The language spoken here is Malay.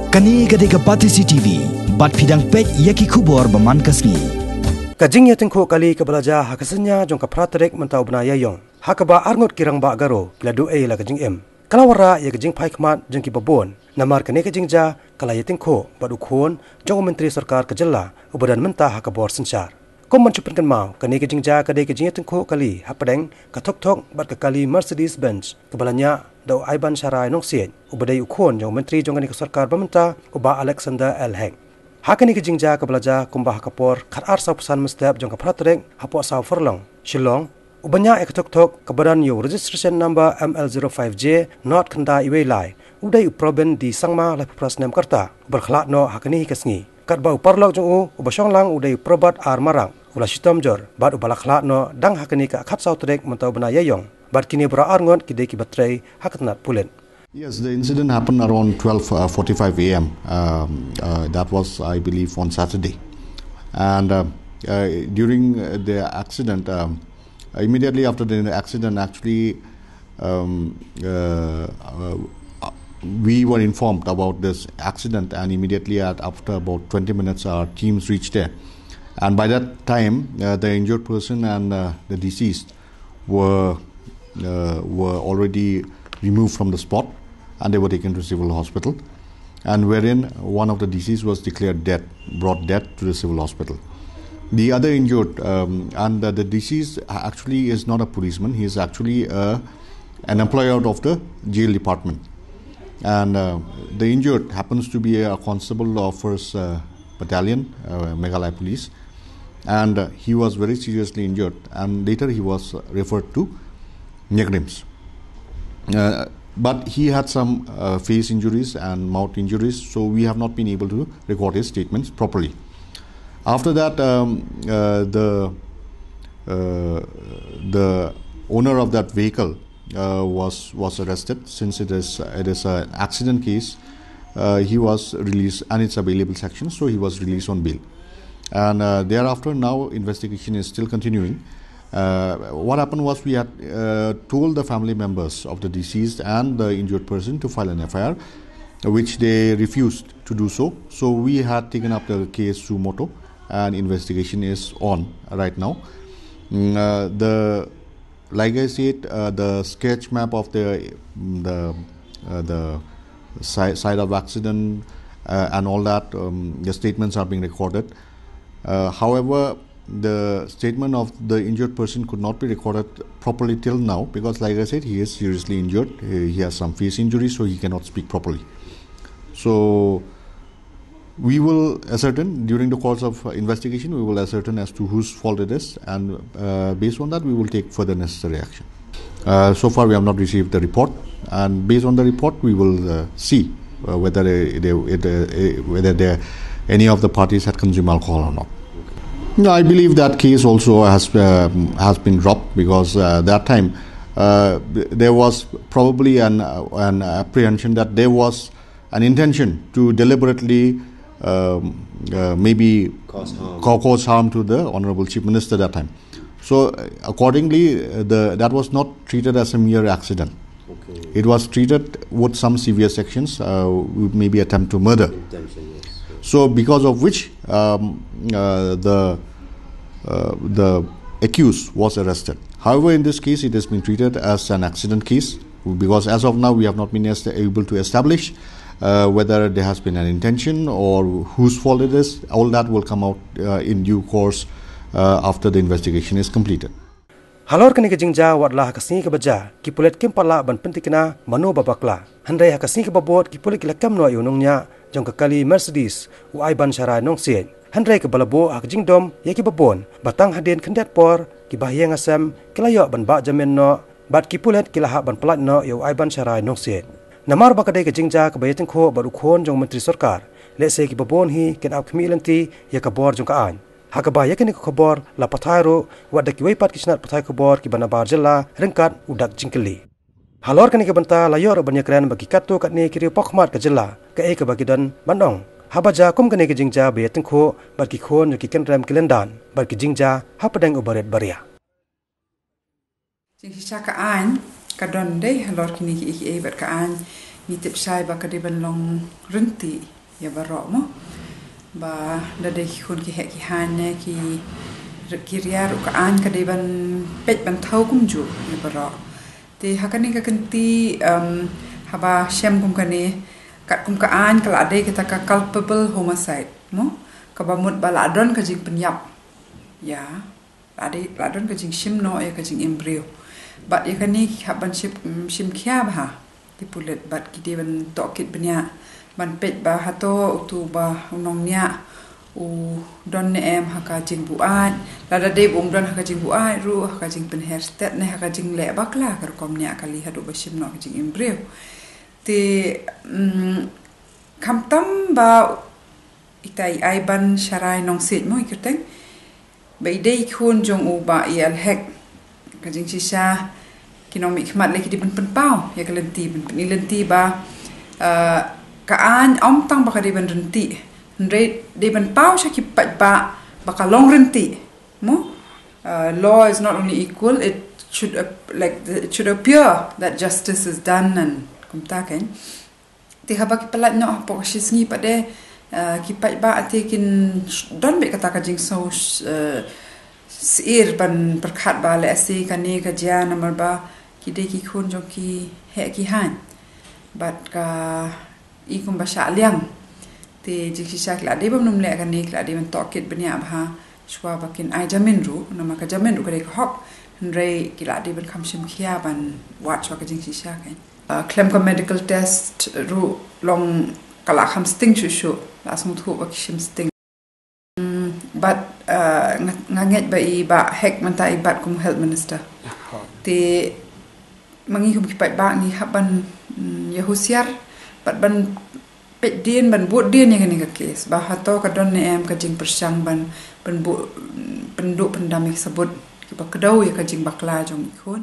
Kani gade ka pati CCTV, bat pidang pet yaki kubor baman kasni. Jingïatakhuh kali ka belajar hakasnya jong ka pratrek mentau benaya yong. Hakaba arngot kirang ba garo gladu la ka jingem. Kalawara ya ka jing pai khmat jong ki babon. Namar kani ka jingja kala Jingïatakhuh badu Khun jong Myntri Sorkar ka jalla ubadan mentah hakabor sensar. Kom mencupan kan mau kani ka jingja kade ka Jingïatakhuh kali hapadeng ka tok bat ka kali Mercedes Benz kebalanya dau aiban sarai nong sien ubadai Khun jong Myntri jong kani ka Sorkar bamenta uba Alexander Elheng. Hakani ka jingja ka belaja kumbah kapor khat ar sa pesan mestap jong ka pratrek hapo sa forlong Shillong ubanya ek tok kebadan yo registration number ML05J not khanda iwe lai udai proben di sangma la pras nem karta berkhlad no hakani kasngi kat bau parlok jong u ubasong lang udai probat ar marang ula shitom jor bad ubala khlad no dang hakani ka khat sa trek mentau bana yayong bad kini bra arngot kide ki batrei hakatnat pulen. Yes, the incident happened around 12:45 a.m. That was, I believe, on Saturday. And during the accident, immediately after the accident, actually, we were informed about this accident, and immediately after about 20 minutes, our teams reached there. And by that time, the injured person and the deceased were already removed from the spot, and they were taken to civil hospital, and wherein one of the deceased was declared dead, brought dead to the civil hospital. The other injured, and the deceased actually is not a policeman, he is actually an employee out of the jail department. And the injured happens to be a constable of 1st Battalion, Meghalaya Police, and he was very seriously injured, and later he was referred to Negrims. But he had some face injuries and mouth injuries, so we have not been able to record his statements properly. After that, the owner of that vehicle was arrested. Since it is an accident case, he was released, and it's available section, so he was released on bail. And thereafter, now investigation is still continuing. What happened was we had told the family members of the deceased and the injured person to file an FIR, which they refused to do so. So we had taken up the case suo motu, and investigation is on right now. Like I said, the sketch map of the side of accident and all that, the statements are being recorded. However, the statement of the injured person could not be recorded properly till now, because like I said, he is seriously injured. He has some face injuries, so he cannot speak properly. So we will ascertain during the course of investigation, we will ascertain as to whose fault it is, and based on that we will take further necessary action. So far we have not received the report, and based on the report we will see whether any of the parties had consumed alcohol or not. No, I believe that case also has been dropped, because that time there was probably an apprehension that there was an intention to deliberately maybe cause harm to the Honorable Chief Minister that time. So accordingly, that was not treated as a mere accident. Okay. It was treated with some severe sections, maybe attempt to murder. So because of which the accused was arrested. However, in this case, it has been treated as an accident case, because as of now we have not been able to establish whether there has been an intention or whose fault it is. All that will come out in due course after the investigation is completed. Halor kani ka jingja watlah kasni ka baja ki pulet kim pala ban pentikna mano babakla handai hakasni ka babot ki pulet kilakam no ayunongnya jong ka kali Mercedes u ai ban sharai nong sien handai ka balabo ak jingdom yaki babon batang haden khandat por ki bahyang asam kilayo ban ba jamen no bat ki pulet kilaha ban plat no yo ai ban sharai nong sien namar bakadai ka jingja ka Jingïatakhuh badu Khun jong Myntri Sorkar lese ki babon hi ken ap khmilanti yakabor jong ka an hakaba yakini ko khobor la pathairo wadda ki weipat kisnat pathai khobor ki banabar jalla rengkat udak jingkeli halor kani ka banta layor banyakran bagi katto katni kiri pokmat ka jalla ka e ka bagidan bandong habaja kum kani ka jingja Jingïatakhuh bagi Khun ki kenram kilendan bagi jingja hapadang ubaret baria Jingïatakhuh kadon dei halor kini ki e ber ka an ni tip sai ba ka de ban long renti ya barok mo ba dade khun ki hek ki han ne ki ria ru ka an ka de ban pet ban thau kum ju ya barok te hakani ka kanti haba shem kum kane kat kum ka an kala ade kita ka culpable homicide mo ka ba mut bala adon ka jing penyap ya ade ladon ka jing shim no ya ka jing embryo but ya kani haban shim kya ba ti pulet bat ki de ban tokit benya ban pet ba hato tu ba unong nya u don ne em haka jing buat lada de bum don haka jing buat ru haka jing pen hair stat ne haka jing le bakla kar kom nya kali hadu ba shim no ka jing embryo te kam tam ba itai ai ban sharai nong sit mo ikuteng ba idei khun jong u ba il hek ka jing shisha kinong mi khmat le ki di pen pau ya kalenti pen lenti ba ka an om tang ba ka di ban renti re de ban pau sha ki pat ba ka long renti mo law is not only equal, it should it should appear that justice is done and kum ta ken ti haba ki palat no po shisngi pa de ki pat ba ate kin don be kata ka jing so sir ban perkhat ba le ase kane ka ja namar ba ki de ki khun jong ki he ki han bat ka i kum ba sha liang te jik sha kla de bam num le ka ne kla de ban tokit bnya ba shwa ba kin ai jamin ru nama ka jamin ru ka de hok re kila de ban kham shim khia ban watch wa ka jing sha ken claim ka medical test ru long kala kham sting chu la sum thu ba kishim sting but nganget ba I ba hek man ta I bat kum health minister te mangi kum ki pat ba ni haban ya husiar bat ban pet dien ban buat dien yang ni ka case ba hato ka don ne em ka jing persang ban bu penduk pendamik sebut ki ba kedau ya ka jing bakla jong khun